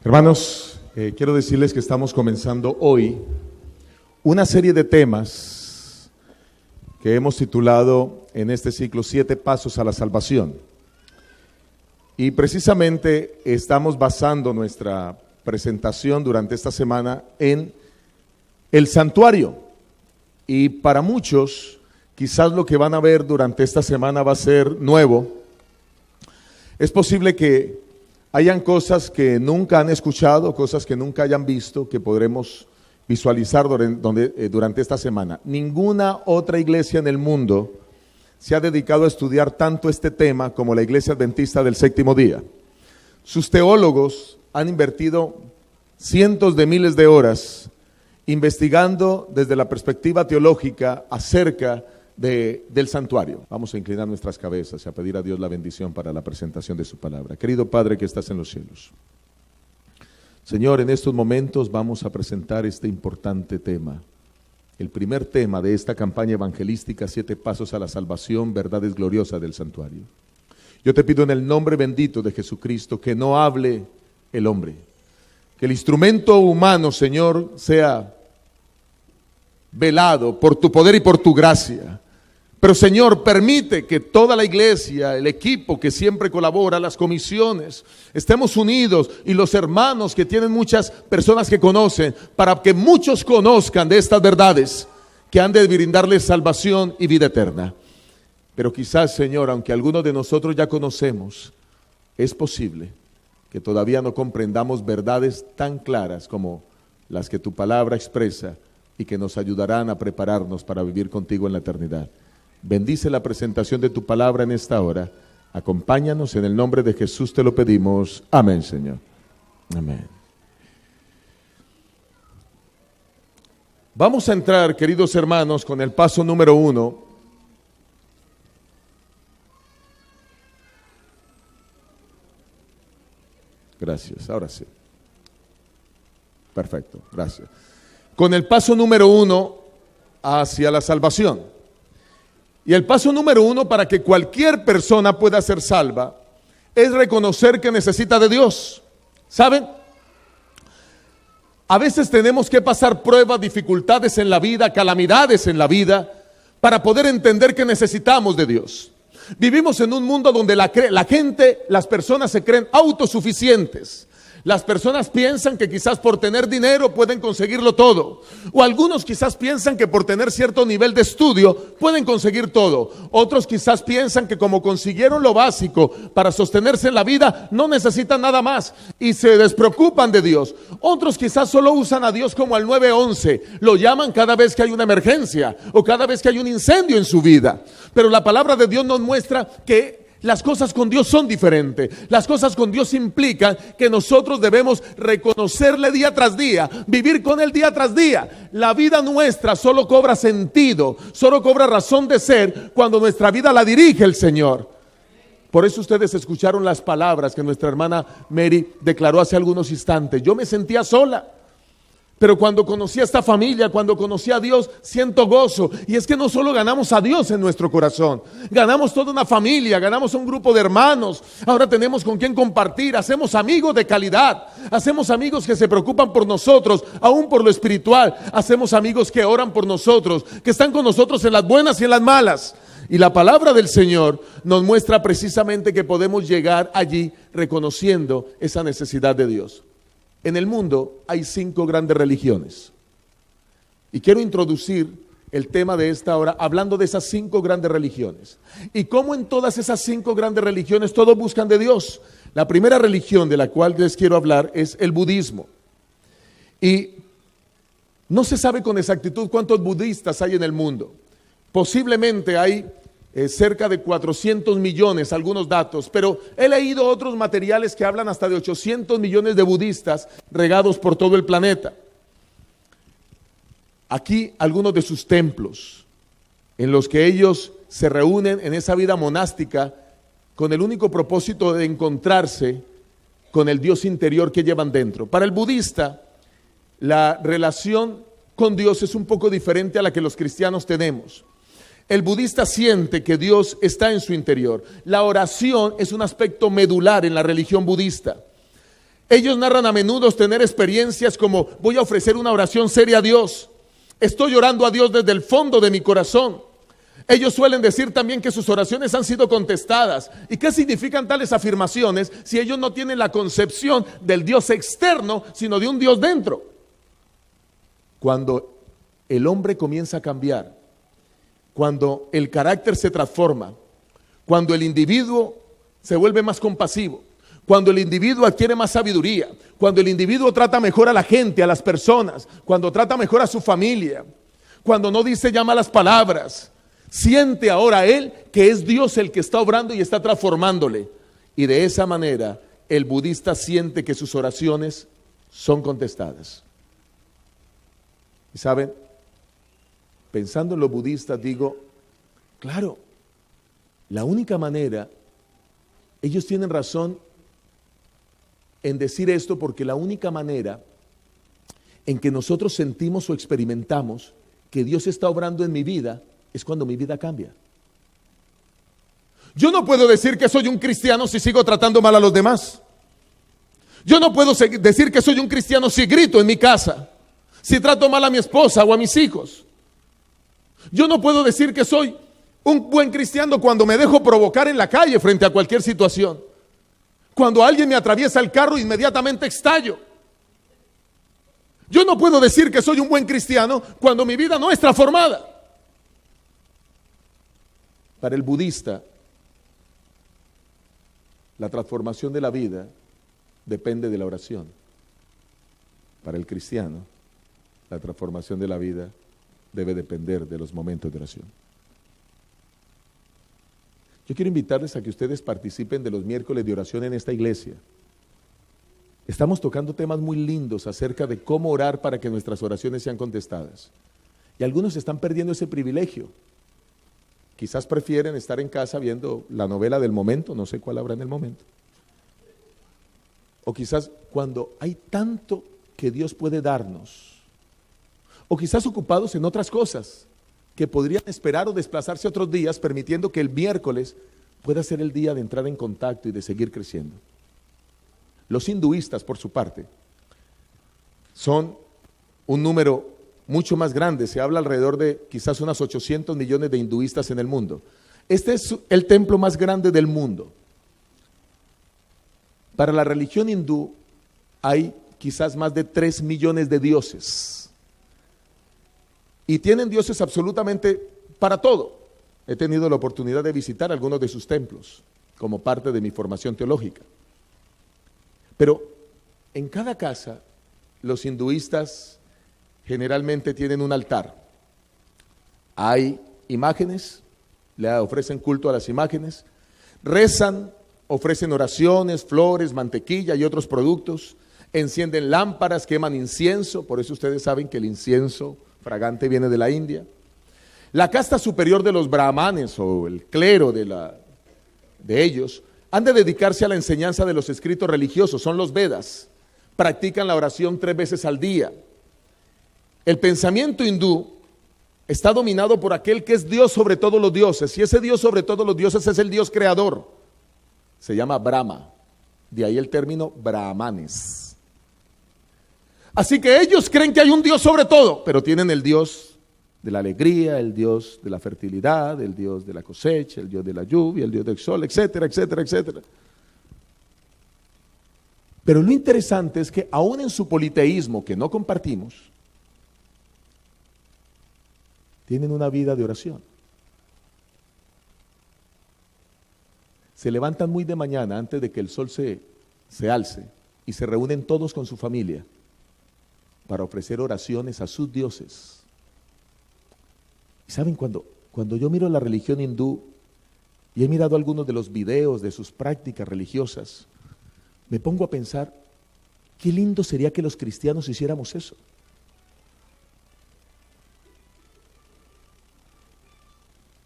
Hermanos, quiero decirles que estamos comenzando hoy una serie de temas que hemos titulado en este ciclo 7 Pasos a la Salvación. Y precisamente estamos basando nuestra presentación durante esta semana en el santuario. Y para muchos, quizás lo que van a ver durante esta semana va a ser nuevo. Es posible que hayan cosas que nunca han escuchado, cosas que nunca hayan visto, que podremos visualizar durante esta semana. Ninguna otra iglesia en el mundo se ha dedicado a estudiar tanto este tema como la Iglesia Adventista del Séptimo Día. Sus teólogos han invertido cientos de miles de horas investigando desde la perspectiva teológica acerca del santuario. Vamos a inclinar nuestras cabezas y a pedir a Dios la bendición para la presentación de su palabra. Querido Padre que estás en los cielos, Señor, en estos momentos vamos a presentar este importante tema, el primer tema de esta campaña evangelística, 7 Pasos a la Salvación, verdades gloriosas del santuario. Yo te pido en el nombre bendito de Jesucristo que no hable el hombre, que el instrumento humano, Señor, sea velado por tu poder y por tu gracia. Pero Señor, permite que toda la iglesia, el equipo que siempre colabora, las comisiones, estemos unidos, y los hermanos que tienen muchas personas que conocen, para que muchos conozcan de estas verdades que han de brindarles salvación y vida eterna. Pero quizás, Señor, aunque algunos de nosotros ya conocemos, es posible que todavía no comprendamos verdades tan claras como las que tu palabra expresa y que nos ayudarán a prepararnos para vivir contigo en la eternidad. Bendice la presentación de tu palabra en esta hora. Acompáñanos, en el nombre de Jesús te lo pedimos. Amén, Señor. Amén. Vamos a entrar, queridos hermanos, con el paso número 1. Gracias, ahora sí. Perfecto, gracias. Con el paso número 1 hacia la salvación. Y el paso número 1 para que cualquier persona pueda ser salva es reconocer que necesita de Dios. ¿Saben? A veces tenemos que pasar pruebas, dificultades en la vida, calamidades en la vida, para poder entender que necesitamos de Dios. Vivimos en un mundo donde la gente, las personas se creen autosuficientes. Las personas piensan que quizás por tener dinero pueden conseguirlo todo. O algunos quizás piensan que por tener cierto nivel de estudio pueden conseguir todo. Otros quizás piensan que como consiguieron lo básico para sostenerse en la vida, no necesitan nada más y se despreocupan de Dios. Otros quizás solo usan a Dios como al 911. Lo llaman cada vez que hay una emergencia o cada vez que hay un incendio en su vida. Pero la palabra de Dios nos muestra que las cosas con Dios son diferentes. Las cosas con Dios implican que nosotros debemos reconocerle día tras día, vivir con Él día tras día. La vida nuestra solo cobra sentido, solo cobra razón de ser cuando nuestra vida la dirige el Señor. Por eso ustedes escucharon las palabras que nuestra hermana Mary declaró hace algunos instantes. Yo me sentía sola. Pero cuando conocí a esta familia, cuando conocí a Dios, siento gozo. Y es que no solo ganamos a Dios en nuestro corazón, ganamos toda una familia, ganamos un grupo de hermanos. Ahora tenemos con quien compartir, hacemos amigos de calidad, hacemos amigos que se preocupan por nosotros, aún por lo espiritual. Hacemos amigos que oran por nosotros, que están con nosotros en las buenas y en las malas. Y la palabra del Señor nos muestra precisamente que podemos llegar allí reconociendo esa necesidad de Dios. En el mundo hay 5 grandes religiones. Y quiero introducir el tema de esta hora hablando de esas 5 grandes religiones. Y cómo en todas esas 5 grandes religiones todos buscan de Dios. La primera religión de la cual les quiero hablar es el budismo. Y no se sabe con exactitud cuántos budistas hay en el mundo. Posiblemente hay cerca de 400 millones, algunos datos, pero he leído otros materiales que hablan hasta de 800 millones de budistas regados por todo el planeta. Aquí algunos de sus templos, en los que ellos se reúnen en esa vida monástica con el único propósito de encontrarse con el Dios interior que llevan dentro. Para el budista, la relación con Dios es un poco diferente a la que los cristianos tenemos. El budista siente que Dios está en su interior. La oración es un aspecto medular en la religión budista. Ellos narran a menudo tener experiencias como: voy a ofrecer una oración seria a Dios, estoy orando a Dios desde el fondo de mi corazón. Ellos suelen decir también que sus oraciones han sido contestadas. ¿Y qué significan tales afirmaciones si ellos no tienen la concepción del Dios externo, sino de un Dios dentro? Cuando el hombre comienza a cambiar, cuando el carácter se transforma, cuando el individuo se vuelve más compasivo, cuando el individuo adquiere más sabiduría, cuando el individuo trata mejor a la gente, a las personas, cuando trata mejor a su familia, cuando no dice ya malas palabras, siente ahora él que es Dios el que está obrando y está transformándole. Y de esa manera el budista siente que sus oraciones son contestadas. Y saben, pensando en los budistas digo, claro, la única manera, ellos tienen razón en decir esto, porque la única manera en que nosotros sentimos o experimentamos que Dios está obrando en mi vida es cuando mi vida cambia. Yo no puedo decir que soy un cristiano si sigo tratando mal a los demás. Yo no puedo decir que soy un cristiano si grito en mi casa, si trato mal a mi esposa o a mis hijos. Yo no puedo decir que soy un buen cristiano cuando me dejo provocar en la calle frente a cualquier situación. Cuando alguien me atraviesa el carro, inmediatamente estallo. Yo no puedo decir que soy un buen cristiano cuando mi vida no es transformada. Para el budista, la transformación de la vida depende de la oración. Para el cristiano, la transformación de la vida debe depender de los momentos de oración. Yo quiero invitarles a que ustedes participen de los miércoles de oración en esta iglesia. Estamos tocando temas muy lindos acerca de cómo orar para que nuestras oraciones sean contestadas. Y algunos están perdiendo ese privilegio. Quizás prefieren estar en casa viendo la novela del momento, no sé cuál habrá en el momento. O quizás cuando hay tanto que Dios puede darnos. O quizás ocupados en otras cosas que podrían esperar o desplazarse otros días, permitiendo que el miércoles pueda ser el día de entrar en contacto y de seguir creciendo. Los hinduistas, por su parte, son un número mucho más grande. Se habla alrededor de quizás unos 800 millones de hinduistas en el mundo. Este es el templo más grande del mundo. Para la religión hindú hay quizás más de 3 millones de dioses. Y tienen dioses absolutamente para todo. He tenido la oportunidad de visitar algunos de sus templos como parte de mi formación teológica. Pero en cada casa los hinduistas generalmente tienen un altar. Hay imágenes, le ofrecen culto a las imágenes, rezan, ofrecen oraciones, flores, mantequilla y otros productos, encienden lámparas, queman incienso, por eso ustedes saben que el incienso fragante viene de la India. La casta superior de los brahmanes o el clero de ellos han de dedicarse a la enseñanza de los escritos religiosos, son los Vedas. Practican la oración 3 veces al día. El pensamiento hindú está dominado por aquel que es Dios sobre todos los dioses, y ese Dios sobre todos los dioses es el Dios creador. Se llama Brahma, de ahí el término brahmanes. Así que ellos creen que hay un Dios sobre todo, pero tienen el Dios de la alegría, el Dios de la fertilidad, el Dios de la cosecha, el Dios de la lluvia, el Dios del sol, etcétera, etcétera, etcétera. Pero lo interesante es que aún en su politeísmo, que no compartimos, tienen una vida de oración. Se levantan muy de mañana antes de que el sol se alce y se reúnen todos con su familia para ofrecer oraciones a sus dioses. Y saben, cuando yo miro la religión hindú y he mirado algunos de los videos de sus prácticas religiosas, me pongo a pensar, qué lindo sería que los cristianos hiciéramos eso.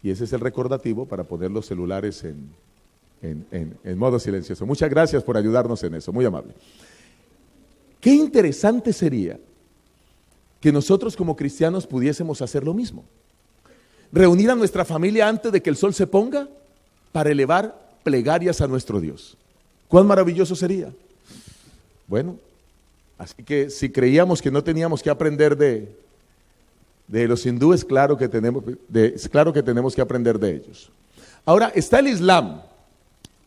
Y ese es el recordativo para poner los celulares en modo silencioso. Muchas gracias por ayudarnos en eso, muy amable. Qué interesante sería que nosotros como cristianos pudiésemos hacer lo mismo. Reunir a nuestra familia antes de que el sol se ponga para elevar plegarias a nuestro Dios. ¿Cuán maravilloso sería? Bueno. Bueno, así que si creíamos que no teníamos que aprender de los hindúes, claro que tenemos que aprender de ellos. Ahora está el Islam.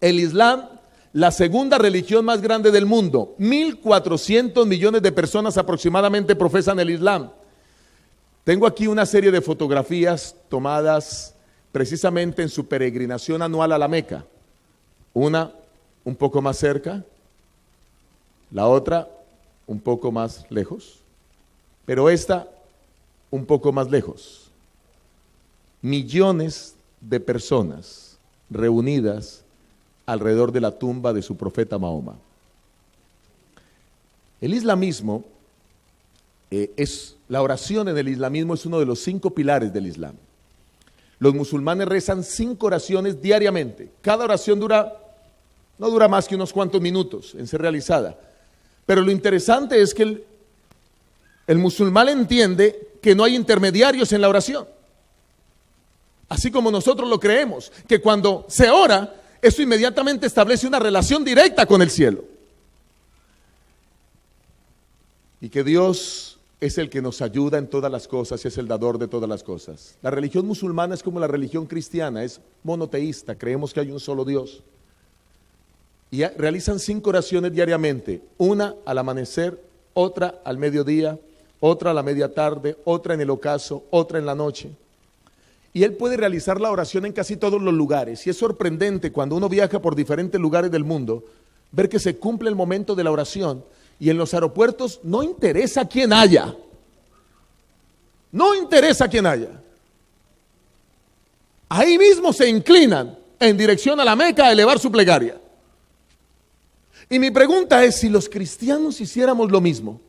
El Islam, la segunda religión más grande del mundo. 1.400 millones de personas aproximadamente profesan el Islam. Tengo aquí una serie de fotografías tomadas precisamente en su peregrinación anual a la Meca. Una un poco más cerca, la otra un poco más lejos, pero esta un poco más lejos. Millones de personas reunidas alrededor de la tumba de su profeta Mahoma. El islamismo la oración en el islamismo es uno de los 5 pilares del Islam. Los musulmanes rezan 5 oraciones diariamente. Cada oración no dura más que unos cuantos minutos en ser realizada. Pero lo interesante es que el musulmán entiende que no hay intermediarios en la oración. Así como nosotros lo creemos, que cuando se ora, eso inmediatamente establece una relación directa con el cielo. Y que Dios es el que nos ayuda en todas las cosas y es el dador de todas las cosas. La religión musulmana es como la religión cristiana, es monoteísta, creemos que hay un solo Dios. Y realizan 5 oraciones diariamente, una al amanecer, otra al mediodía, otra a la media tarde, otra en el ocaso, otra en la noche. Y él puede realizar la oración en casi todos los lugares. Y es sorprendente cuando uno viaja por diferentes lugares del mundo, ver que se cumple el momento de la oración. Y en los aeropuertos no interesa quién haya. No interesa quién haya. Ahí mismo se inclinan en dirección a la Meca a elevar su plegaria. Y mi pregunta es, si los cristianos hiciéramos lo mismo,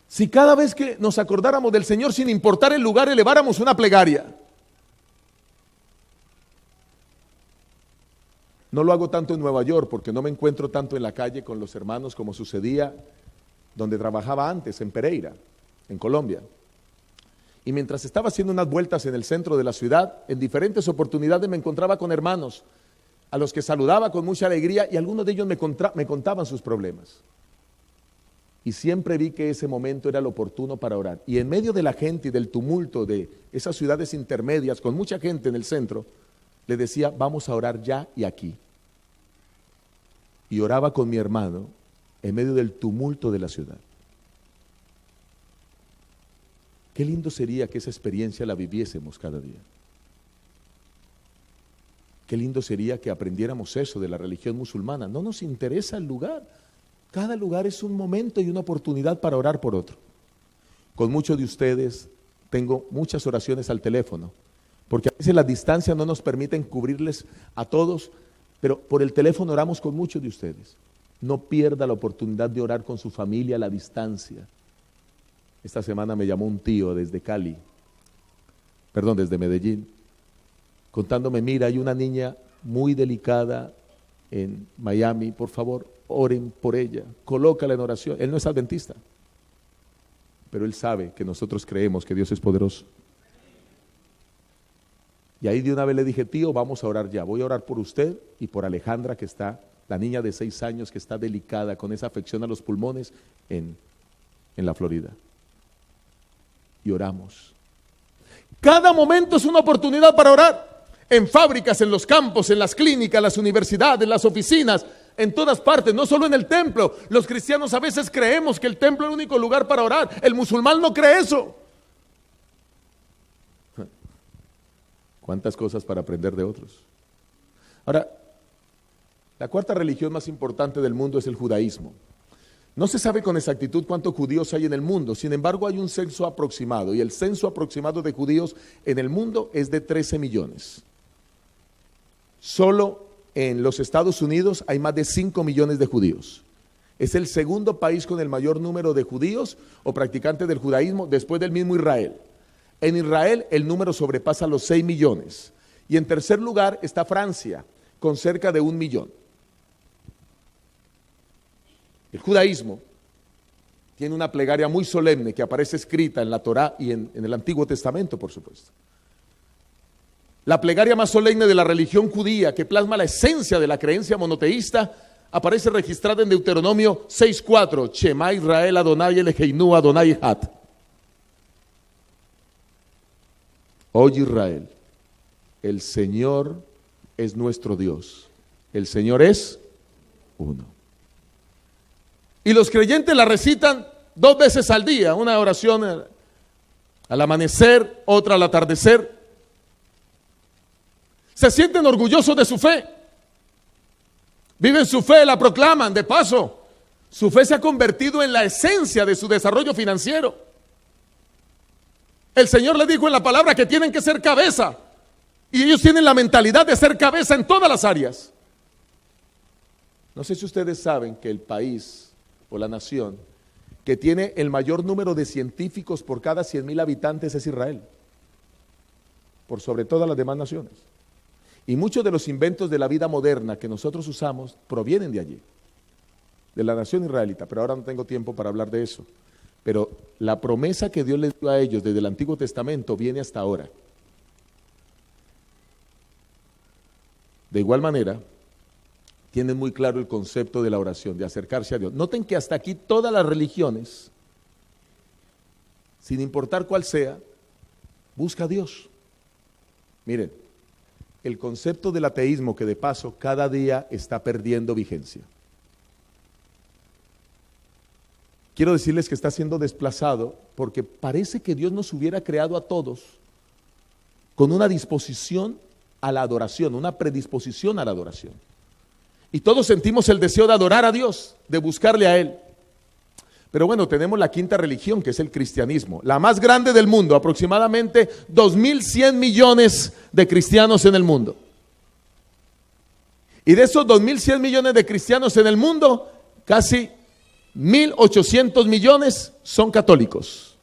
si cada vez que nos acordáramos del Señor, sin importar el lugar, eleváramos una plegaria. No lo hago tanto en Nueva York porque no me encuentro tanto en la calle con los hermanos como sucedía donde trabajaba antes, en Pereira, en Colombia. Y mientras estaba haciendo unas vueltas en el centro de la ciudad, en diferentes oportunidades me encontraba con hermanos a los que saludaba con mucha alegría y algunos de ellos me contaban sus problemas. Y siempre vi que ese momento era el oportuno para orar. Y en medio de la gente y del tumulto de esas ciudades intermedias, con mucha gente en el centro, le decía, vamos a orar ya y aquí. Y oraba con mi hermano en medio del tumulto de la ciudad. Qué lindo sería que esa experiencia la viviésemos cada día. Qué lindo sería que aprendiéramos eso de la religión musulmana. No nos interesa el lugar. Cada lugar es un momento y una oportunidad para orar por otro. Con muchos de ustedes tengo muchas oraciones al teléfono, porque a veces las distancias no nos permiten cubrirles a todos, pero por el teléfono oramos con muchos de ustedes. No pierda la oportunidad de orar con su familia a la distancia. Esta semana me llamó un tío desde desde Medellín, contándome, mira, hay una niña muy delicada en Miami, por favor, oren por ella, colócala en oración. Él no es adventista, pero él sabe que nosotros creemos que Dios es poderoso. Y ahí de una vez le dije, tío, vamos a orar ya, voy a orar por usted y por Alejandra, que está, la niña de 6 años que está delicada con esa afección a los pulmones en la Florida. Y oramos. Cada momento es una oportunidad para orar. En fábricas, en los campos, en las clínicas, las universidades, en las oficinas, en todas partes, no solo en el templo. Los cristianos a veces creemos que el templo es el único lugar para orar. El musulmán no cree eso. ¿Cuántas cosas para aprender de otros? Ahora, la 4ª religión más importante del mundo es el judaísmo. No se sabe con exactitud cuántos judíos hay en el mundo, sin embargo hay un censo aproximado, y el censo aproximado de judíos en el mundo es de 13 millones. Solo en los Estados Unidos hay más de 5 millones de judíos. Es el segundo país con el mayor número de judíos o practicantes del judaísmo después del mismo Israel. En Israel el número sobrepasa los 6 millones. Y en tercer lugar está Francia, con cerca de 1 millón. El judaísmo tiene una plegaria muy solemne que aparece escrita en la Torá y en el Antiguo Testamento, por supuesto. La plegaria más solemne de la religión judía, que plasma la esencia de la creencia monoteísta, aparece registrada en Deuteronomio 6:4, Shema Israel Adonai Eloheinu Adonai Echad. Oye Israel, el Señor es nuestro Dios, el Señor es uno. Y los creyentes la recitan 2 veces al día, una oración al amanecer, otra al atardecer. Se sienten orgullosos de su fe, viven su fe, la proclaman. De paso, su fe se ha convertido en la esencia de su desarrollo financiero. El Señor les dijo en la palabra que tienen que ser cabeza, y ellos tienen la mentalidad de ser cabeza en todas las áreas. No sé si ustedes saben que el país o la nación que tiene el mayor número de científicos por cada 100,000 habitantes es Israel, por sobre todas las demás naciones. Y muchos de los inventos de la vida moderna que nosotros usamos provienen de allí, de la nación israelita, pero ahora no tengo tiempo para hablar de eso. Pero la promesa que Dios les dio a ellos desde el Antiguo Testamento viene hasta ahora. De igual manera, tienen muy claro el concepto de la oración, de acercarse a Dios. Noten que hasta aquí todas las religiones, sin importar cuál sea, busca a Dios. Miren, el concepto del ateísmo, que de paso cada día está perdiendo vigencia. Quiero decirles que está siendo desplazado porque parece que Dios nos hubiera creado a todos con una disposición a la adoración, una predisposición a la adoración. Y todos sentimos el deseo de adorar a Dios, de buscarle a Él. Pero bueno, tenemos la quinta religión, que es el cristianismo, la más grande del mundo, aproximadamente 2.100 millones de cristianos en el mundo. Y de esos 2.100 millones de cristianos en el mundo, casi 1.800 millones son católicos.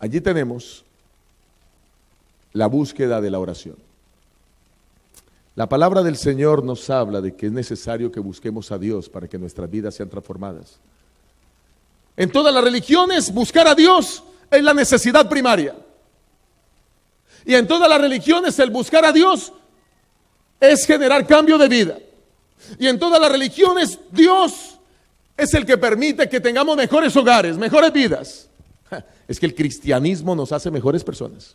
Allí tenemos la búsqueda de la oración. La palabra del Señor nos habla de que es necesario que busquemos a Dios para que nuestras vidas sean transformadas. En todas las religiones, buscar a Dios es la necesidad primaria. Y en todas las religiones, el buscar a Dios es generar cambio de vida. Y en todas las religiones, Dios es el que permite que tengamos mejores hogares, mejores vidas. Es que el cristianismo nos hace mejores personas.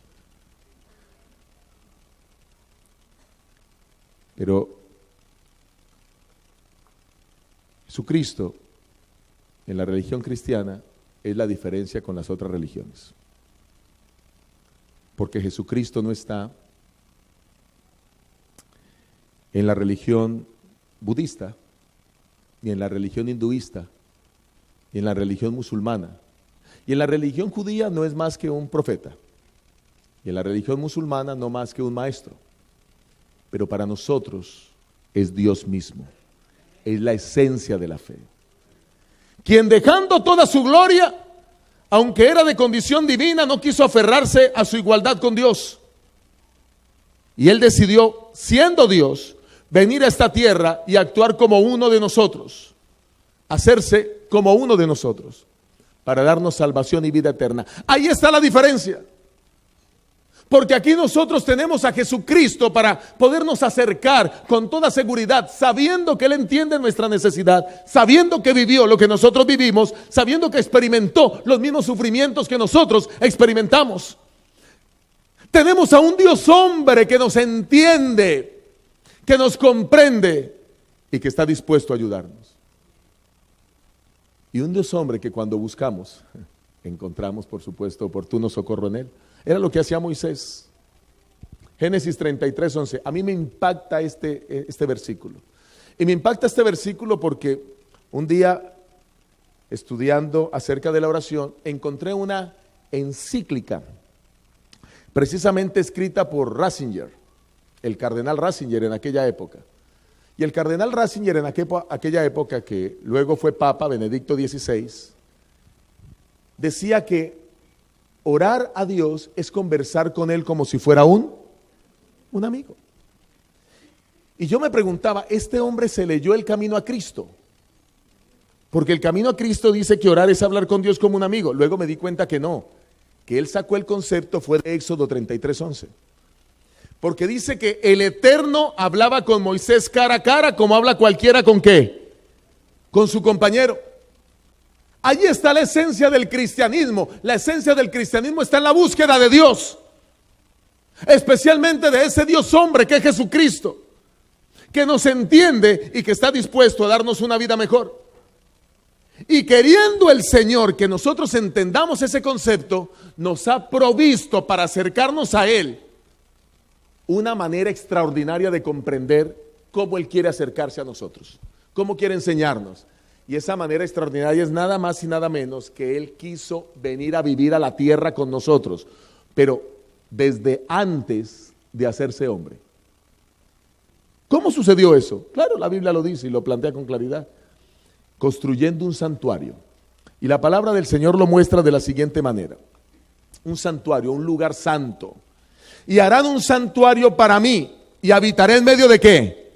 Pero Jesucristo en la religión cristiana es la diferencia con las otras religiones. Porque Jesucristo no está en la religión budista, ni en la religión hinduista, ni en la religión musulmana. Y en la religión judía no es más que un profeta. Y en la religión musulmana no más que un maestro. Pero para nosotros es Dios mismo, es la esencia de la fe. Quien dejando toda su gloria, aunque era de condición divina, no quiso aferrarse a su igualdad con Dios. Y Él decidió, siendo Dios, venir a esta tierra y actuar como uno de nosotros, hacerse como uno de nosotros, para darnos salvación y vida eterna. Ahí está la diferencia. Porque aquí nosotros tenemos a Jesucristo para podernos acercar con toda seguridad, sabiendo que Él entiende nuestra necesidad, sabiendo que vivió lo que nosotros vivimos, sabiendo que experimentó los mismos sufrimientos que nosotros experimentamos. Tenemos a un Dios hombre que nos entiende, que nos comprende y que está dispuesto a ayudarnos. Y un Dios hombre que cuando buscamos, encontramos por supuesto oportuno socorro en Él. Era lo que hacía Moisés. Génesis 33:11. A mí me impacta este versículo. Y me impacta este versículo porque un día, estudiando acerca de la oración, encontré una encíclica, precisamente escrita por Ratzinger, el cardenal Ratzinger en aquella época. Y el cardenal Ratzinger en aquella época, que luego fue Papa Benedicto XVI, decía que orar a Dios es conversar con Él como si fuera un amigo. Y yo me preguntaba, ¿este hombre se leyó El Camino a Cristo? Porque el Camino a Cristo dice que orar es hablar con Dios como un amigo. Luego me di cuenta que no, que él sacó el concepto fue de Éxodo 33:11. Porque dice que el Eterno hablaba con Moisés cara a cara, como habla cualquiera con ¿qué? Con su compañero. Allí está la esencia del cristianismo. La esencia del cristianismo está en la búsqueda de Dios, especialmente de ese Dios hombre que es Jesucristo, que nos entiende y que está dispuesto a darnos una vida mejor. Y queriendo el Señor que nosotros entendamos ese concepto, nos ha provisto para acercarnos a Él una manera extraordinaria de comprender cómo Él quiere acercarse a nosotros, cómo quiere enseñarnos. Y esa manera extraordinaria es nada más y nada menos que Él quiso venir a vivir a la tierra con nosotros, pero desde antes de hacerse hombre. ¿Cómo sucedió eso? Claro, la Biblia lo dice y lo plantea con claridad. Construyendo un santuario. Y la palabra del Señor lo muestra de la siguiente manera. Un santuario, un lugar santo. Y harán un santuario para mí y habitaré en medio de ¿qué?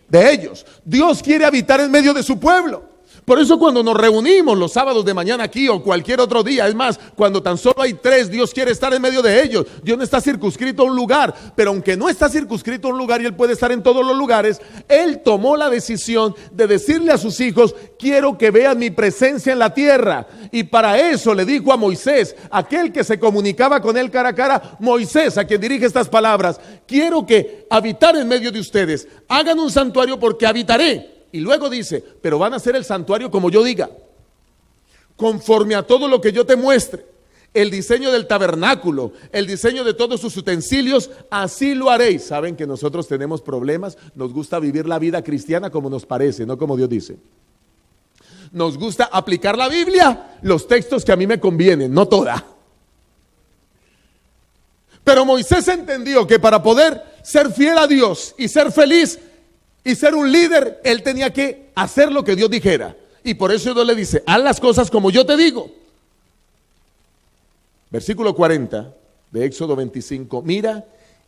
De ellos. Dios quiere habitar en medio de su pueblo. Por eso cuando nos reunimos los sábados de mañana aquí o cualquier otro día, es más, cuando tan solo hay 3, Dios quiere estar en medio de ellos. Dios no está circunscrito a un lugar, pero aunque no está circunscrito a un lugar y Él puede estar en todos los lugares, Él tomó la decisión de decirle a sus hijos, quiero que vean mi presencia en la tierra. Y para eso le dijo a Moisés, aquel que se comunicaba con Él cara a cara, Moisés, a quien dirige estas palabras, quiero que habitar en medio de ustedes, hagan un santuario porque habitaré. Y luego dice, pero van a hacer el santuario como yo diga, conforme a todo lo que yo te muestre. El diseño del tabernáculo, el diseño de todos sus utensilios, así lo haréis. Saben que nosotros tenemos problemas, nos gusta vivir la vida cristiana como nos parece, no como Dios dice. Nos gusta aplicar la Biblia, los textos que a mí me convienen, no toda. Pero Moisés entendió que para poder ser fiel a Dios y ser feliz, y ser un líder, él tenía que hacer lo que Dios dijera. Y por eso Dios le dice, haz las cosas como yo te digo. Versículo 40 de Éxodo 25. Mira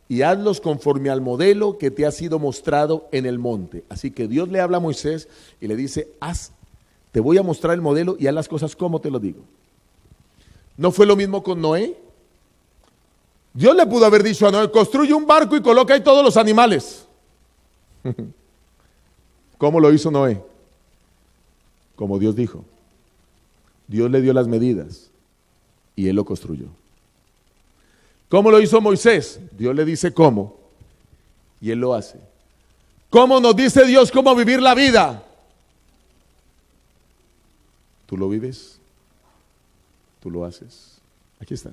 y hazlos conforme al modelo que te ha sido mostrado en el monte. Así que Dios le habla a Moisés y le dice, te voy a mostrar el modelo y haz las cosas como te lo digo. ¿No fue lo mismo con Noé? Dios le pudo haber dicho a Noé, construye un barco y coloca ahí todos los animales. ¿Cómo lo hizo Noé? Como Dios dijo. Dios le dio las medidas y él lo construyó. ¿Cómo lo hizo Moisés? Dios le dice cómo y él lo hace. ¿Cómo nos dice Dios cómo vivir la vida? ¿Tú lo vives? ¿Tú lo haces? Aquí está.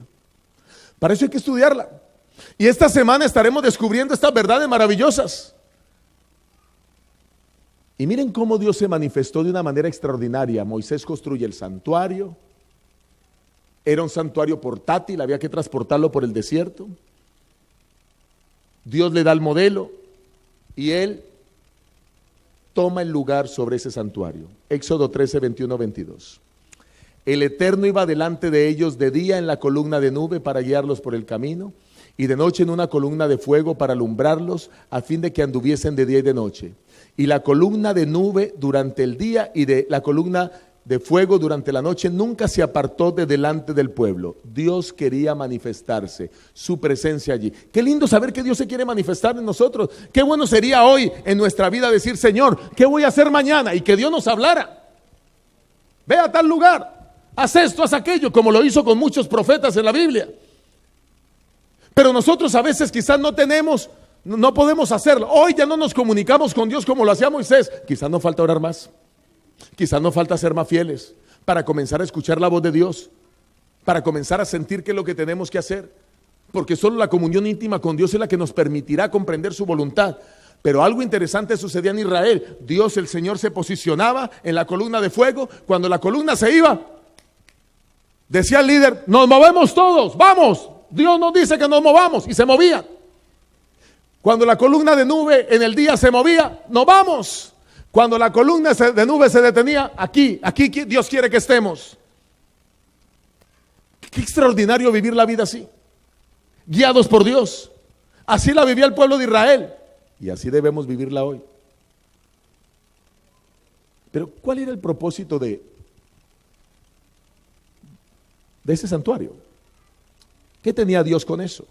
Para eso hay que estudiarla. Y esta semana estaremos descubriendo estas verdades maravillosas. Y miren cómo Dios se manifestó de una manera extraordinaria. Moisés construye el santuario. Era un santuario portátil, había que transportarlo por el desierto. Dios le da el modelo y él toma el lugar sobre ese santuario. Éxodo 13, 21, 22. El Eterno iba delante de ellos de día en la columna de nube para guiarlos por el camino, y de noche en una columna de fuego para alumbrarlos, a fin de que anduviesen de día y de noche. Y la columna de nube durante el día y de la columna de fuego durante la noche nunca se apartó de delante del pueblo. Dios quería manifestarse, su presencia allí. Qué lindo saber que Dios se quiere manifestar en nosotros. Qué bueno sería hoy en nuestra vida decir, Señor, ¿qué voy a hacer mañana? Y que Dios nos hablara. Ve a tal lugar, haz esto, haz aquello, como lo hizo con muchos profetas en la Biblia. Pero nosotros a veces quizás no podemos hacerlo. Hoy ya no nos comunicamos con Dios como lo hacía Moisés. Quizás nos falta orar más. Quizás nos falta ser más fieles para comenzar a escuchar la voz de Dios, para comenzar a sentir qué es lo que tenemos que hacer, porque solo la comunión íntima con Dios es la que nos permitirá comprender su voluntad. Pero algo interesante sucedía en Israel. Dios, el Señor, se posicionaba en la columna de fuego. Cuando la columna se iba, decía el líder, nos movemos todos, vamos. Dios nos dice que nos movamos, y se movían. Cuando la columna de nube en el día se movía, nos vamos. Cuando la columna de nube se detenía, aquí Dios quiere que estemos. Qué extraordinario vivir la vida así, guiados por Dios. Así la vivía el pueblo de Israel y así debemos vivirla hoy. Pero ¿cuál era el propósito de ese santuario? ¿Qué tenía Dios con eso?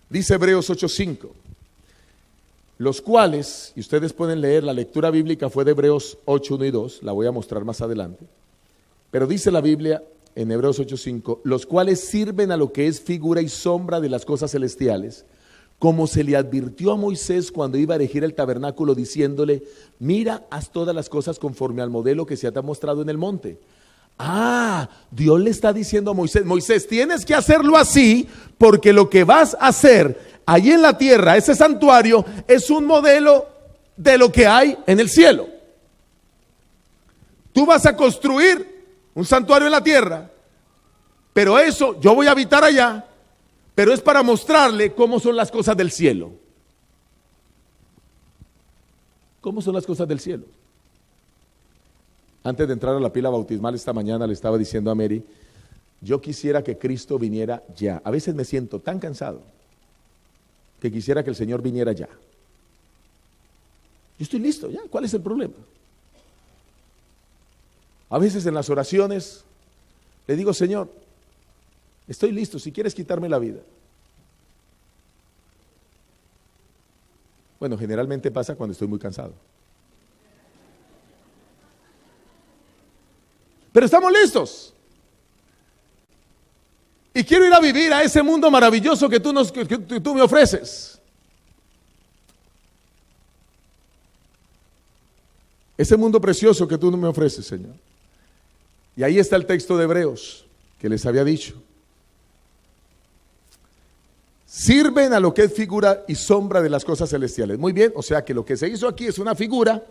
Dice Hebreos 8:5, los cuales, y ustedes pueden leer, la lectura bíblica fue de Hebreos 8, 1 y 2, la voy a mostrar más adelante, pero dice la Biblia en Hebreos 8, 5, los cuales sirven a lo que es figura y sombra de las cosas celestiales, como se le advirtió a Moisés cuando iba a erigir el tabernáculo, diciéndole, mira, haz todas las cosas conforme al modelo que se te ha mostrado en el monte. Ah, Dios le está diciendo a Moisés, Moisés, tienes que hacerlo así, porque lo que vas a hacer allí en la tierra, ese santuario, es un modelo de lo que hay en el cielo. Tú vas a construir un santuario en la tierra, pero eso, yo voy a habitar allá, pero es para mostrarle cómo son las cosas del cielo. ¿Cómo son las cosas del cielo? Antes de entrar a la pila bautismal esta mañana le estaba diciendo a Mary, yo quisiera que Cristo viniera ya. A veces me siento tan cansado que quisiera que el Señor viniera ya. Yo estoy listo ya, ¿cuál es el problema? A veces en las oraciones le digo, Señor, estoy listo, si quieres quitarme la vida. Bueno, generalmente pasa cuando estoy muy cansado. Pero estamos listos. Y quiero ir a vivir a ese mundo maravilloso que tú me ofreces. Ese mundo precioso que tú me ofreces, Señor. Y ahí está el texto de Hebreos que les había dicho. Sirven a lo que es figura y sombra de las cosas celestiales. Muy bien, o sea que lo que se hizo aquí es una figura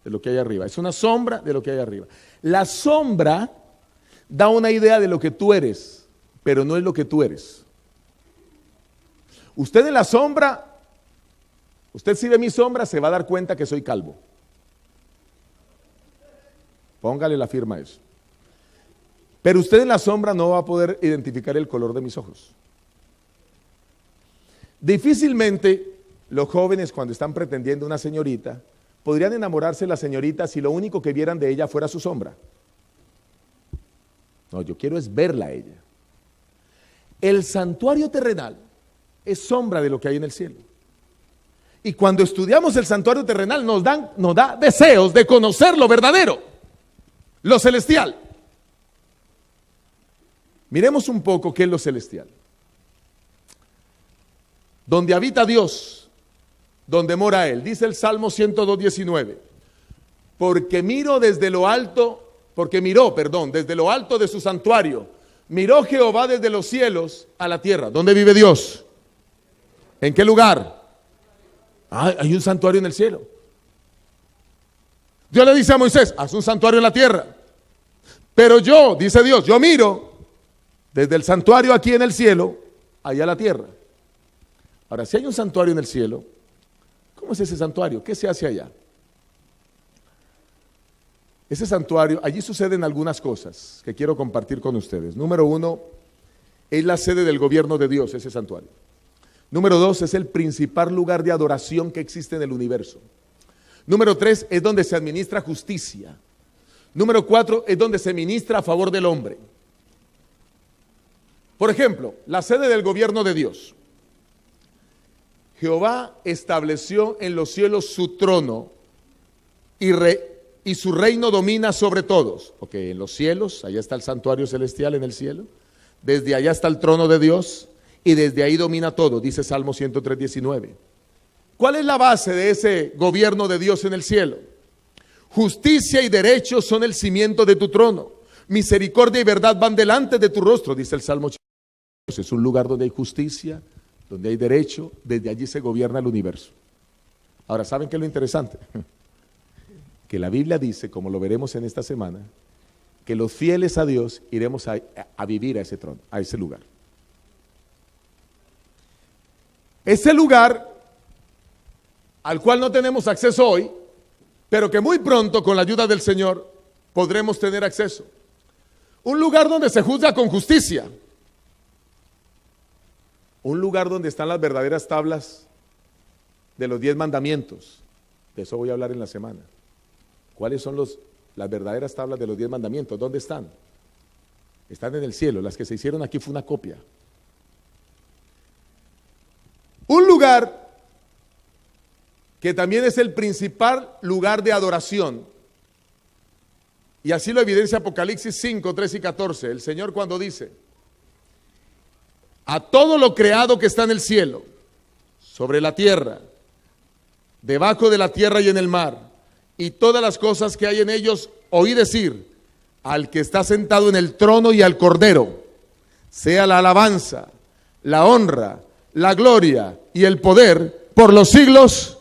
de lo que hay arriba, es una sombra de lo que hay arriba. La sombra da una idea de lo que tú eres, pero no es lo que tú eres. Usted en la sombra, usted si ve mi sombra se va a dar cuenta que soy calvo. Póngale la firma a eso. Pero usted en la sombra no va a poder identificar el color de mis ojos. Difícilmente los jóvenes cuando están pretendiendo una señorita podrían enamorarse de la señorita si lo único que vieran de ella fuera su sombra. No, yo quiero es verla a ella. El santuario terrenal es sombra de lo que hay en el cielo. Y cuando estudiamos el santuario terrenal nos da deseos de conocer lo verdadero, lo celestial. Miremos un poco qué es lo celestial. Donde habita Dios, donde mora Él. Dice el Salmo 102:19. Porque miró desde lo alto de su santuario. Miró Jehová desde los cielos a la tierra. ¿Dónde vive Dios? ¿En qué lugar? Ah, hay un santuario en el cielo. Dios le dice a Moisés, haz un santuario en la tierra. Pero yo, dice Dios, yo miro desde el santuario aquí en el cielo, allá a la tierra. Ahora, si hay un santuario en el cielo, ¿cómo es ese santuario? ¿Qué se hace allá? Ese santuario, allí suceden algunas cosas que quiero compartir con ustedes. Número 1, es la sede del gobierno de Dios, ese santuario. Número 2, es el principal lugar de adoración que existe en el universo. Número 3, es donde se administra justicia. Número 4, es donde se ministra a favor del hombre. Por ejemplo, la sede del gobierno de Dios. Jehová estableció en los cielos su trono y su reino domina sobre todos. Ok, en los cielos, allá está el santuario celestial en el cielo. Desde allá está el trono de Dios y desde ahí domina todo, dice Salmo 103:19. ¿Cuál es la base de ese gobierno de Dios en el cielo? Justicia y derecho son el cimiento de tu trono. Misericordia y verdad van delante de tu rostro, dice el Salmo 103. Es un lugar donde hay justicia, donde hay derecho, desde allí se gobierna el universo. Ahora, ¿saben qué es lo interesante? Que la Biblia dice, como lo veremos en esta semana, que los fieles a Dios iremos a vivir a ese trono, a ese lugar. Ese lugar al cual no tenemos acceso hoy, pero que muy pronto, con la ayuda del Señor, podremos tener acceso. Un lugar donde se juzga con justicia. Un lugar donde están las verdaderas tablas de los 10 mandamientos. De eso voy a hablar en la semana. ¿Cuáles son las verdaderas tablas de los 10 mandamientos? ¿Dónde están? Están en el cielo. Las que se hicieron aquí fue una copia. Un lugar que también es el principal lugar de adoración. Y así lo evidencia Apocalipsis 5, 13 y 14. El Señor cuando dice, a todo lo creado que está en el cielo, sobre la tierra, debajo de la tierra y en el mar, y todas las cosas que hay en ellos, oí decir, al que está sentado en el trono y al Cordero, sea la alabanza, la honra, la gloria y el poder por los siglos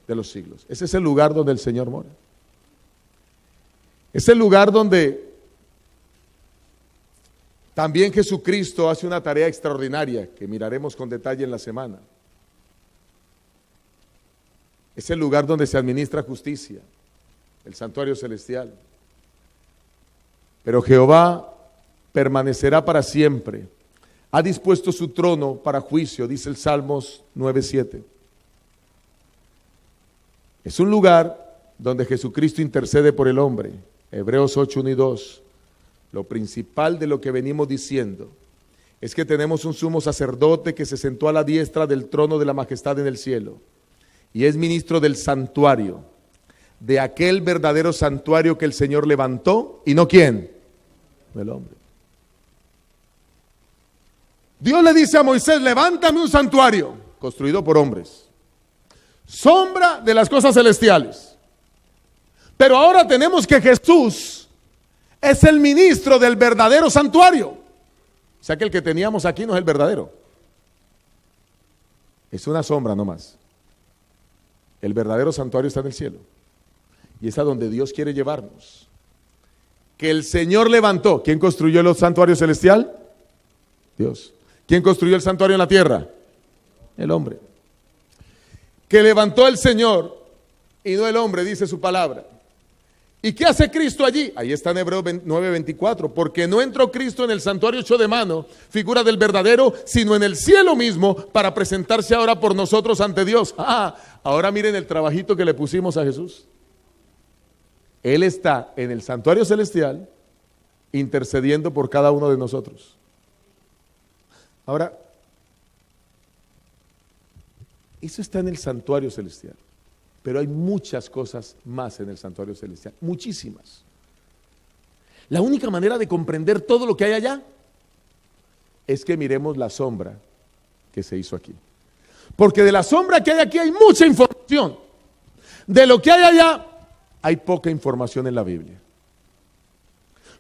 de los siglos. Ese es el lugar donde el Señor mora. Es el lugar donde también Jesucristo hace una tarea extraordinaria que miraremos con detalle en la semana. Es el lugar donde se administra justicia, el santuario celestial. Pero Jehová permanecerá para siempre. Ha dispuesto su trono para juicio, dice el Salmos 9:7. Es un lugar donde Jesucristo intercede por el hombre. Hebreos 8:1 y 2. Lo principal de lo que venimos diciendo es que tenemos un sumo sacerdote que se sentó a la diestra del trono de la majestad en el cielo y es ministro del santuario, de aquel verdadero santuario que el Señor levantó, y no quién, el hombre. Dios le dice a Moisés, levántame un santuario construido por hombres, sombra de las cosas celestiales. Pero ahora tenemos que Jesús es el ministro del verdadero santuario. O sea que el que teníamos aquí no es el verdadero, es una sombra nomás. El verdadero santuario está en el cielo y es a donde Dios quiere llevarnos. Que el Señor levantó. ¿Quién construyó el santuario celestial? Dios. ¿Quién construyó el santuario en la tierra? El hombre. Que levantó el Señor y no el hombre, dice su palabra. ¿Y qué hace Cristo allí? Ahí está en Hebreos 9:24, porque no entró Cristo en el santuario hecho de mano, figura del verdadero, sino en el cielo mismo, para presentarse ahora por nosotros ante Dios. Ahora miren el trabajito que le pusimos a Jesús. Él está en el santuario celestial, intercediendo por cada uno de nosotros. Ahora, eso está en el santuario celestial. Pero hay muchas cosas más en el santuario celestial, muchísimas. La única manera de comprender todo lo que hay allá es que miremos la sombra que se hizo aquí. Porque de la sombra que hay aquí hay mucha información. De lo que hay allá hay poca información en la Biblia.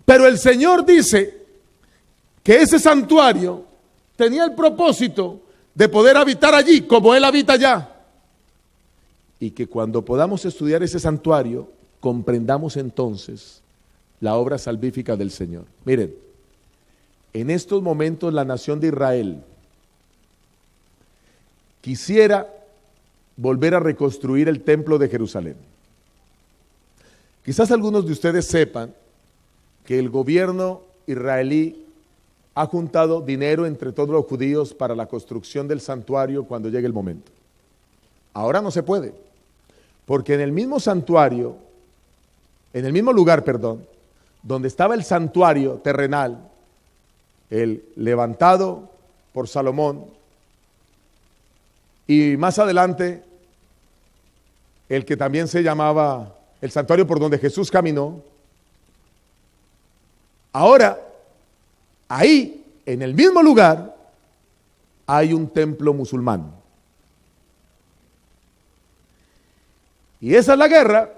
Pero el Señor dice que ese santuario tenía el propósito de poder habitar allí como Él habita allá. Y que cuando podamos estudiar ese santuario, comprendamos entonces la obra salvífica del Señor. Miren, en estos momentos la nación de Israel quisiera volver a reconstruir el templo de Jerusalén. Quizás algunos de ustedes sepan que el gobierno israelí ha juntado dinero entre todos los judíos para la construcción del santuario cuando llegue el momento. Ahora no se puede. Porque en el mismo santuario, en el mismo lugar, donde estaba el santuario terrenal, el levantado por Salomón, y más adelante, el que también se llamaba el santuario por donde Jesús caminó, ahora, ahí, en el mismo lugar, hay un templo musulmán. Y esa es la guerra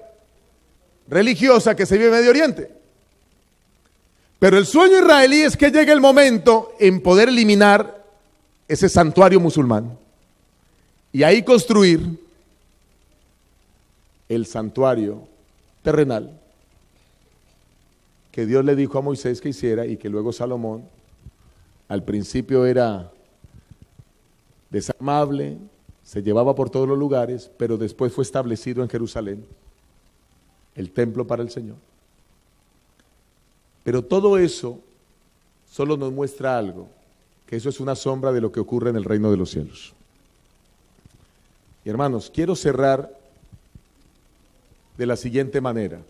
religiosa que se vive en Medio Oriente. Pero el sueño israelí es que llegue el momento en poder eliminar ese santuario musulmán y ahí construir el santuario terrenal que Dios le dijo a Moisés que hiciera y que luego Salomón al principio era desarmable, se llevaba por todos los lugares, pero después fue establecido en Jerusalén el templo para el Señor. Pero todo eso solo nos muestra algo, que eso es una sombra de lo que ocurre en el reino de los cielos. Y hermanos, quiero cerrar de la siguiente manera.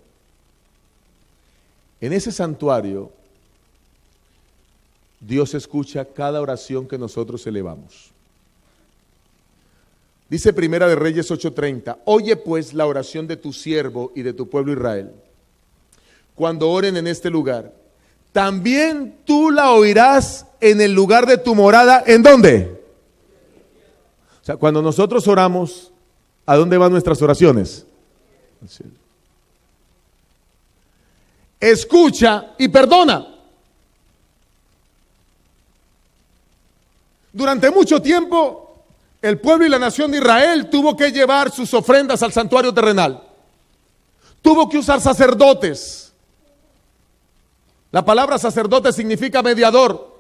En ese santuario, Dios escucha cada oración que nosotros elevamos. Dice Primera de Reyes 8:30, oye pues la oración de tu siervo y de tu pueblo Israel, cuando oren en este lugar. También tú la oirás en el lugar de tu morada. ¿En dónde? O sea, cuando nosotros oramos, ¿a dónde van nuestras oraciones? Al cielo. Escucha y perdona. Durante mucho tiempo, el pueblo y la nación de Israel tuvo que llevar sus ofrendas al santuario terrenal. Tuvo que usar sacerdotes. La palabra sacerdote significa mediador.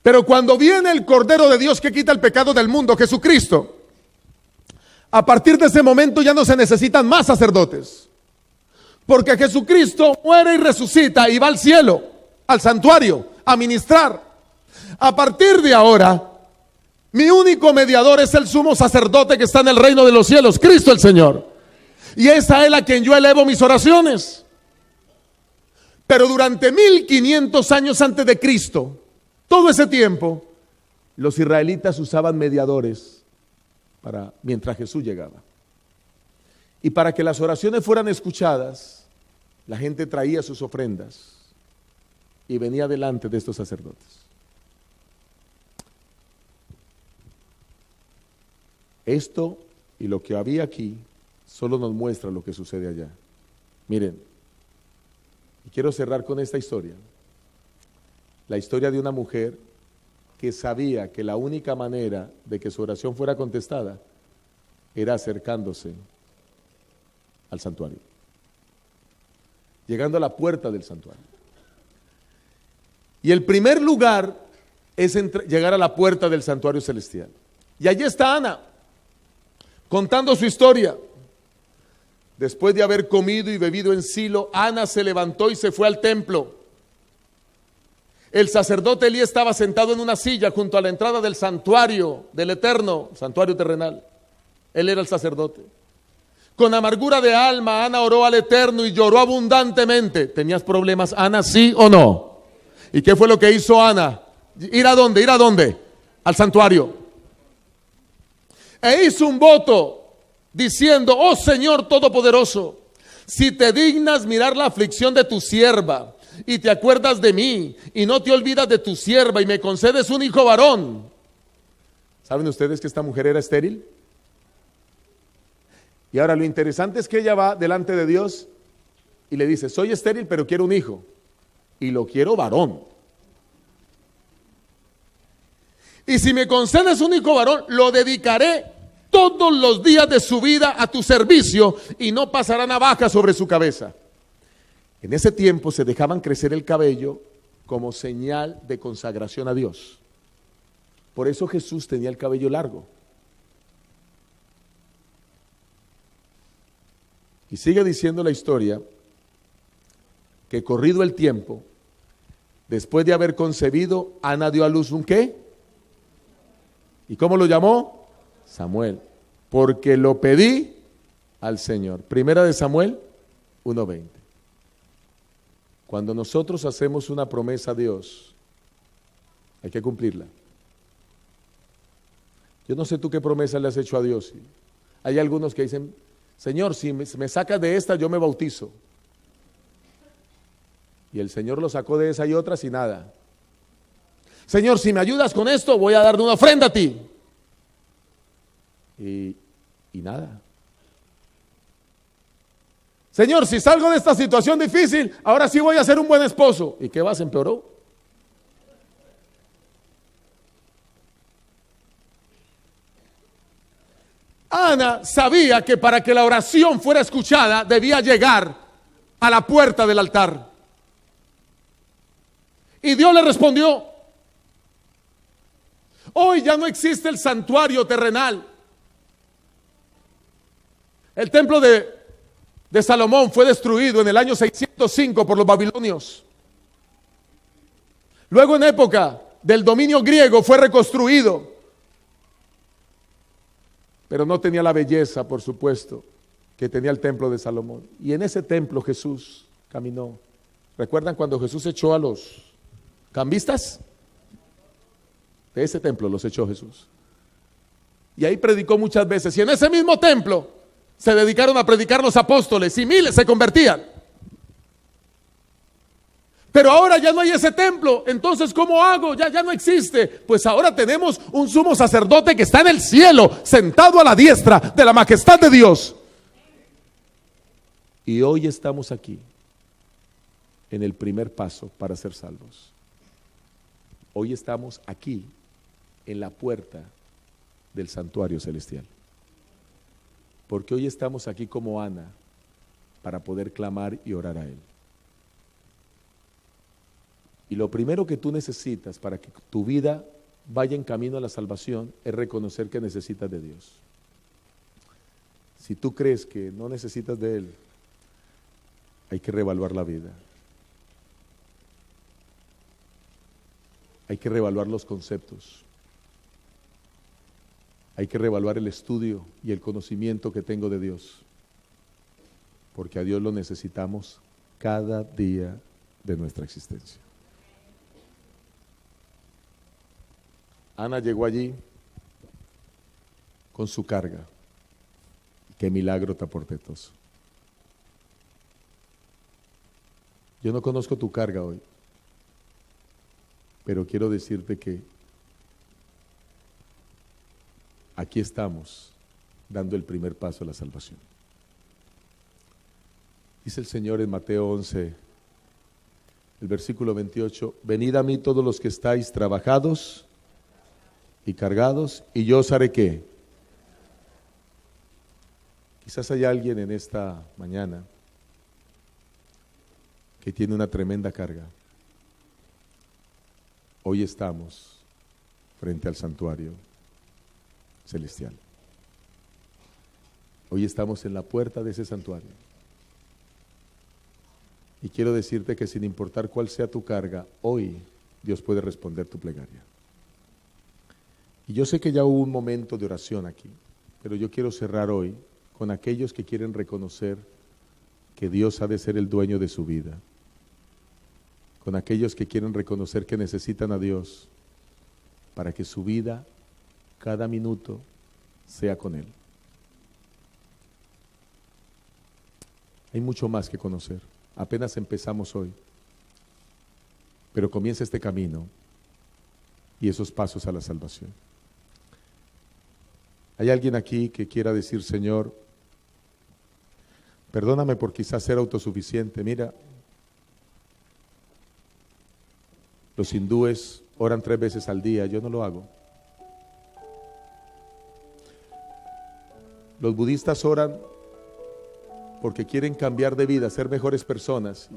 Pero cuando viene el Cordero de Dios que quita el pecado del mundo, Jesucristo, a partir de ese momento ya no se necesitan más sacerdotes. Porque Jesucristo muere y resucita y va al cielo, al santuario, a ministrar. A partir de ahora, mi único mediador es el sumo sacerdote que está en el reino de los cielos, Cristo el Señor. Y es a Él a quien yo elevo mis oraciones. Pero durante 1500 años antes de Cristo, todo ese tiempo, los israelitas usaban mediadores mientras Jesús llegaba. Y para que las oraciones fueran escuchadas, la gente traía sus ofrendas y venía delante de estos sacerdotes. Esto y lo que había aquí solo nos muestra lo que sucede allá. Miren, y quiero cerrar con esta historia. La historia de una mujer que sabía que la única manera de que su oración fuera contestada era acercándose al santuario, llegando a la puerta del santuario. Y el primer lugar es llegar a la puerta del santuario celestial. Y allí está Ana, contando su historia. Después de haber comido y bebido en Silo, Ana se levantó y se fue al templo. El sacerdote Elí estaba sentado en una silla junto a la entrada del santuario del Eterno, santuario terrenal. Él era el sacerdote. Con amargura de alma, Ana oró al Eterno y lloró abundantemente. ¿Tenías problemas, Ana, sí o no? ¿Y qué fue lo que hizo Ana? ¿Ir a dónde? ¿Ir a dónde? Al santuario. E hizo un voto diciendo, oh Señor Todopoderoso, si te dignas mirar la aflicción de tu sierva y te acuerdas de mí y no te olvidas de tu sierva y me concedes un hijo varón. ¿Saben ustedes que esta mujer era estéril? Y ahora lo interesante es que ella va delante de Dios y le dice, soy estéril pero quiero un hijo y lo quiero varón. Y si me concedes un hijo varón, lo dedicaré todos los días de su vida a tu servicio y no pasará navaja sobre su cabeza. En ese tiempo se dejaban crecer el cabello como señal de consagración a Dios. Por eso Jesús tenía el cabello largo. Y sigue diciendo la historia que corrido el tiempo, después de haber concebido, Ana dio a luz un ¿qué? ¿Y cómo lo llamó? Samuel, porque lo pedí al Señor. Primera de Samuel 1:20. Cuando nosotros hacemos una promesa a Dios, hay que cumplirla. Yo no sé tú qué promesa le has hecho a Dios. Hay algunos que dicen, Señor, si me sacas de esta, yo me bautizo. Y el Señor lo sacó de esa y otras y nada. Señor, si me ayudas con esto, voy a darle una ofrenda a ti. Y nada. Señor, si salgo de esta situación difícil, ahora sí voy a ser un buen esposo. ¿Y qué vas? ¿Empeoró? Ana sabía que para que la oración fuera escuchada debía llegar a la puerta del altar. Y Dios le respondió. Hoy ya no existe el santuario terrenal. El templo de Salomón fue destruido en el año 605 por los babilonios. Luego, en época del dominio griego, fue reconstruido. Pero no tenía la belleza, por supuesto, que tenía el templo de Salomón. Y en ese templo Jesús caminó. ¿Recuerdan cuando Jesús echó a los cambistas? De ese templo los echó Jesús. Y ahí predicó muchas veces. Y en ese mismo templo se dedicaron a predicar los apóstoles y miles se convertían. Pero ahora ya no hay ese templo. Entonces, ¿cómo hago? Ya no existe. Pues ahora tenemos un sumo sacerdote que está en el cielo, sentado a la diestra de la majestad de Dios. Y hoy estamos aquí en el primer paso para ser salvos. Hoy estamos aquí en la puerta del santuario celestial. Porque hoy estamos aquí como Ana para poder clamar y orar a Él. Y lo primero que tú necesitas para que tu vida vaya en camino a la salvación es reconocer que necesitas de Dios. Si tú crees que no necesitas de Él, hay que reevaluar la vida. Hay que reevaluar los conceptos. Hay que reevaluar el estudio y el conocimiento que tengo de Dios. Porque a Dios lo necesitamos cada día de nuestra existencia. Ana llegó allí con su carga. Qué milagro tan portentoso. Yo no conozco tu carga hoy, pero quiero decirte que aquí estamos dando el primer paso a la salvación. Dice el Señor en Mateo 11, el versículo 28, venid a mí todos los que estáis trabajados y cargados, y yo os haré ¿qué? Quizás hay alguien en esta mañana que tiene una tremenda carga. Hoy estamos frente al santuario celestial. Hoy estamos en la puerta de ese santuario. Y quiero decirte que sin importar cuál sea tu carga, hoy Dios puede responder tu plegaria. Y yo sé que ya hubo un momento de oración aquí, pero yo quiero cerrar hoy con aquellos que quieren reconocer que Dios ha de ser el dueño de su vida. Con aquellos que quieren reconocer que necesitan a Dios para que su vida, cada minuto, sea con Él. Hay mucho más que conocer. Apenas empezamos hoy. Pero comienza este camino y esos pasos a la salvación. ¿Hay alguien aquí que quiera decir, Señor, perdóname por quizás ser autosuficiente? Mira, los hindúes oran 3 veces al día, yo no lo hago. Los budistas oran porque quieren cambiar de vida, ser mejores personas.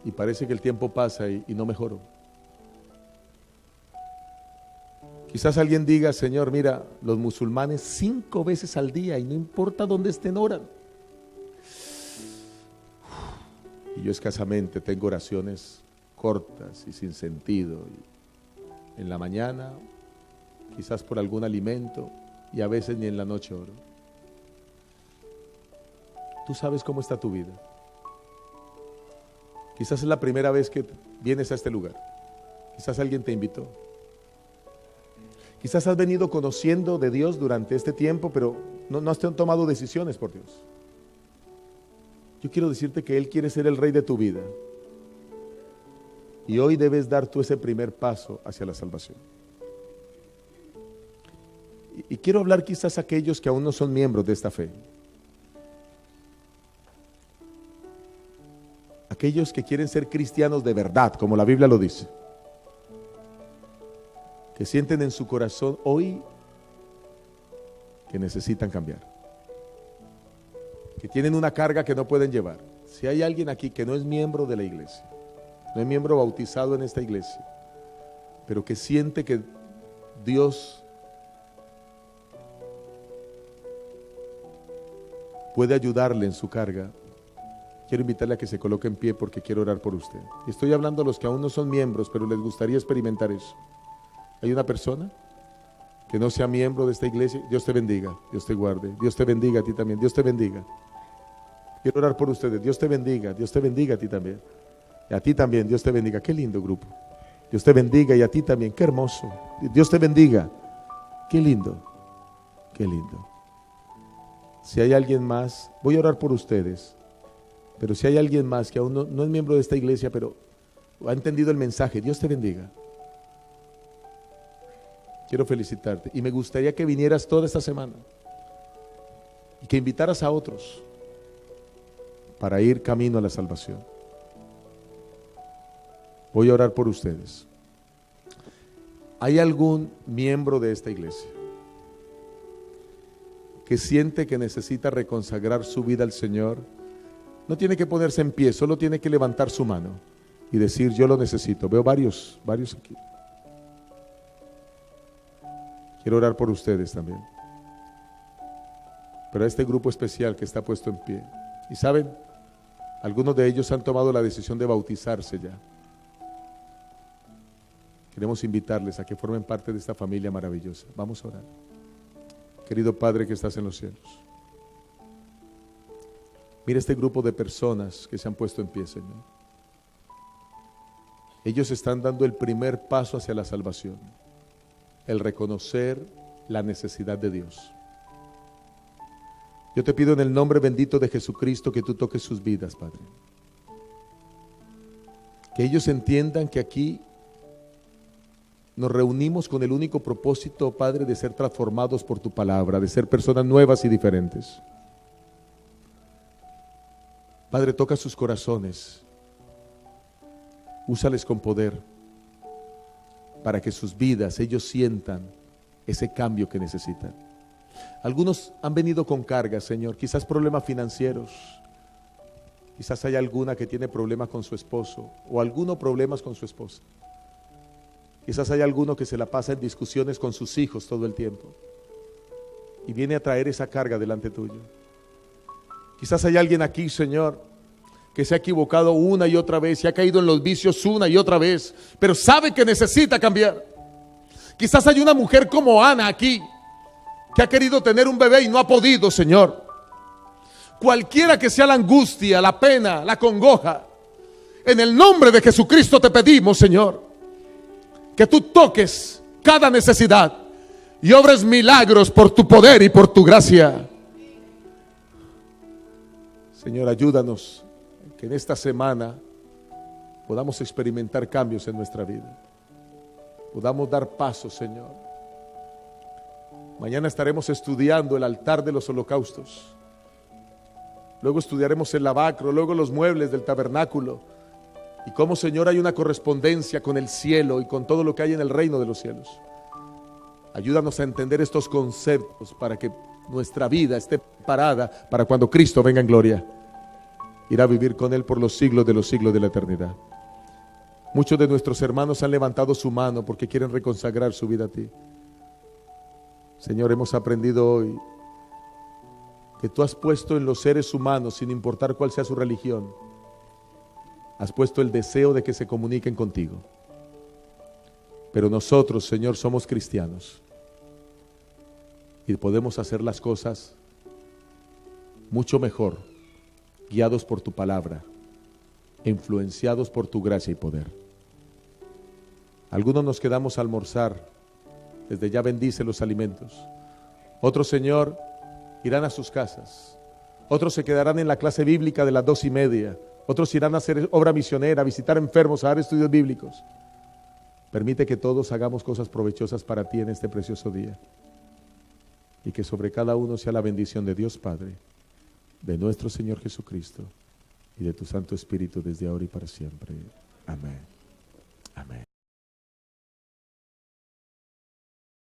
Y parece que el tiempo pasa y no mejoro. Quizás alguien diga, Señor, mira, los musulmanes 5 veces al día y no importa dónde estén oran. Y yo escasamente tengo oraciones cortas y sin sentido. Y en la mañana, quizás por algún alimento, y a veces ni en la noche oro. Tú sabes cómo está tu vida. Quizás es la primera vez que vienes a este lugar. Quizás alguien te invitó. Quizás has venido conociendo de Dios durante este tiempo, pero no has tomado decisiones por Dios. Yo quiero decirte que Él quiere ser el rey de tu vida. Y hoy debes dar tú ese primer paso hacia la salvación. Y quiero hablar quizás a aquellos que aún no son miembros de esta fe. Aquellos que quieren ser cristianos de verdad, como la Biblia lo dice. Que sienten en su corazón hoy que necesitan cambiar. Que tienen una carga que no pueden llevar. Si hay alguien aquí que no es miembro de la iglesia, no es miembro bautizado en esta iglesia, pero que siente que Dios puede ayudarle en su carga, quiero invitarle a que se coloque en pie porque quiero orar por usted. Estoy hablando a los que aún no son miembros, pero les gustaría experimentar eso. ¿Hay una persona que no sea miembro de esta iglesia? Dios te bendiga, Dios te guarde, Dios te bendiga a ti también, Dios te bendiga. Quiero orar por ustedes, Dios te bendiga a ti también. Y a ti también, Dios te bendiga. Qué lindo grupo. Dios te bendiga y a ti también. Qué hermoso. Dios te bendiga. Qué lindo. Qué lindo. Si hay alguien más, voy a orar por ustedes. Pero si hay alguien más que aún no es miembro de esta iglesia, pero ha entendido el mensaje, Dios te bendiga. Quiero felicitarte. Y me gustaría que vinieras toda esta semana y que invitaras a otros para ir camino a la salvación. Voy a orar por ustedes. ¿Hay algún miembro de esta iglesia que siente que necesita reconsagrar su vida al Señor? No tiene que ponerse en pie, solo tiene que levantar su mano y decir: yo lo necesito. Veo varios aquí. Quiero orar por ustedes también, pero a este grupo especial que está puesto en pie. Y saben, algunos de ellos han tomado la decisión de bautizarse ya. Queremos invitarles a que formen parte de esta familia maravillosa. Vamos a orar. Querido Padre que estás en los cielos, mira este grupo de personas que se han puesto en pie, Señor. Ellos están dando el primer paso hacia la salvación, el reconocer la necesidad de Dios. Yo te pido en el nombre bendito de Jesucristo que tú toques sus vidas, Padre. Que ellos entiendan que aquí nos reunimos con el único propósito, Padre, de ser transformados por tu palabra, de ser personas nuevas y diferentes. Padre, toca sus corazones, úsales con poder para que sus vidas, ellos sientan ese cambio que necesitan. Algunos han venido con cargas, Señor, quizás problemas financieros, quizás hay alguna que tiene problemas con su esposo o algunos problemas con su esposa. Quizás hay alguno que se la pasa en discusiones con sus hijos todo el tiempo y viene a traer esa carga delante tuyo. Quizás hay alguien aquí, Señor, que se ha equivocado una y otra vez y ha caído en los vicios una y otra vez, pero sabe que necesita cambiar. Quizás hay una mujer como Ana aquí, que ha querido tener un bebé y no ha podido, Señor. Cualquiera que sea la angustia, la pena, la congoja, en el nombre de Jesucristo te pedimos, Señor, que tú toques cada necesidad y obres milagros por tu poder y por tu gracia. Señor, ayúdanos que en esta semana podamos experimentar cambios en nuestra vida, podamos dar pasos, Señor. Mañana estaremos estudiando el altar de los holocaustos, luego estudiaremos el lavacro, luego los muebles del tabernáculo y cómo, Señor, hay una correspondencia con el cielo y con todo lo que hay en el reino de los cielos. Ayúdanos a entender estos conceptos para que nuestra vida esté preparada para cuando Cristo venga en gloria, ir a vivir con Él por los siglos de la eternidad. Muchos de nuestros hermanos han levantado su mano porque quieren reconsagrar su vida a ti. Señor, hemos aprendido hoy que tú has puesto en los seres humanos, sin importar cuál sea su religión, has puesto el deseo de que se comuniquen contigo. Pero nosotros, Señor, somos cristianos y podemos hacer las cosas mucho mejor, guiados por tu palabra, influenciados por tu gracia y poder. Algunos nos quedamos a almorzar, desde ya bendice los alimentos. Otros, Señor, irán a sus casas. Otros se quedarán en la clase bíblica de las 2:30. Otros irán a hacer obra misionera, a visitar enfermos, a dar estudios bíblicos. Permite que todos hagamos cosas provechosas para ti en este precioso día. Y que sobre cada uno sea la bendición de Dios Padre, de nuestro Señor Jesucristo y de tu Santo Espíritu desde ahora y para siempre. Amén. Amén.